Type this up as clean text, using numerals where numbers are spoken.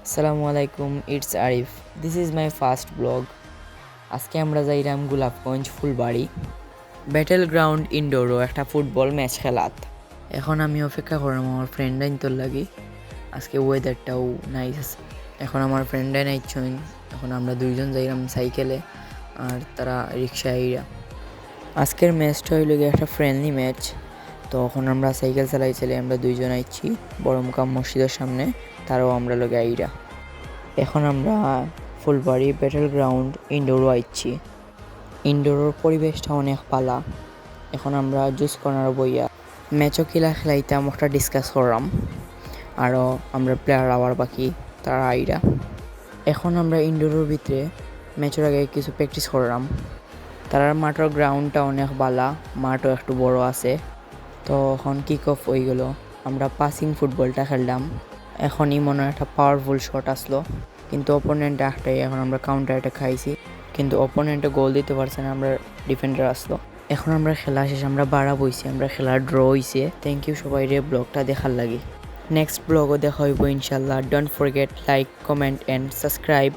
আসসালামু আলাইকুম, it's Arif. This is my first blog. আজকে আমরা যাইলাম গোলাপগঞ্জ ফুলবাড়ি ব্যাটেল গ্রাউন্ড ইনডোরও একটা ফুটবল ম্যাচ খেলাত। এখন আমি অপেক্ষা করলাম আমার ফ্রেন্ডাইন তোর লাগি। আজকে ওয়েদারটাও নাইস আছে। এখন আমার ফ্রেন্ডাইন আইছইন। এখন আমরা দুইজন যাইলাম সাইকেলে আর তারা রিক্সা আইরা। আজকের ম্যাচটা হইল গিয়ে একটা ফ্রেন্ডলি ম্যাচ। তো এখন আমরা সাইকেল চালাই আমরা দুইজন আইছি বড় মুকাম মসজিদের সামনে, তারাও আমরা লগে আইরা। এখন আমরা ফুলবাড়ি ব্যাটেল গ্রাউন্ড ইনডোরও আইছি। ইনডোরের পরিবেশটা অনেক পালা। এখন আমরা জুস কর্নার বইয়া ম্যাচও খেলাইতাম একটা ডিসকাস করলাম। আরও আমরা প্লেয়ার আবার বাকি তারা আইরা। এখন আমরা ইনডোরের ভিতরে ম্যাচের আগে কিছু প্র্যাকটিস করলাম। তারার মাঠের গ্রাউন্ডটা অনেক বালা, মাঠও একটু বড় আছে। তো এখন কিক অফ হয়ে গেল, আমরা পাসিং ফুটবলটা খেললাম। এখনই মনে হয় একটা পাওয়ারফুল শট আসলো, কিন্তু অপোনেন্ট একটাই। এখন আমরা কাউন্টার এটা খাইছি, কিন্তু অপোনেন্টে গোল দিতে পারছে না, আমরা ডিফেন্ডার আসলো। এখন আমরা খেলা শেষ, আমরা বাড়া বইছি, আমরা খেলা ড্র হইছে। থ্যাংক ইউ সবাই রে ব্লগটা দেখার লাগি। নেক্সট ব্লগও দেখা হইব ইনশাল্লাহ। Don't forget like, comment and subscribe.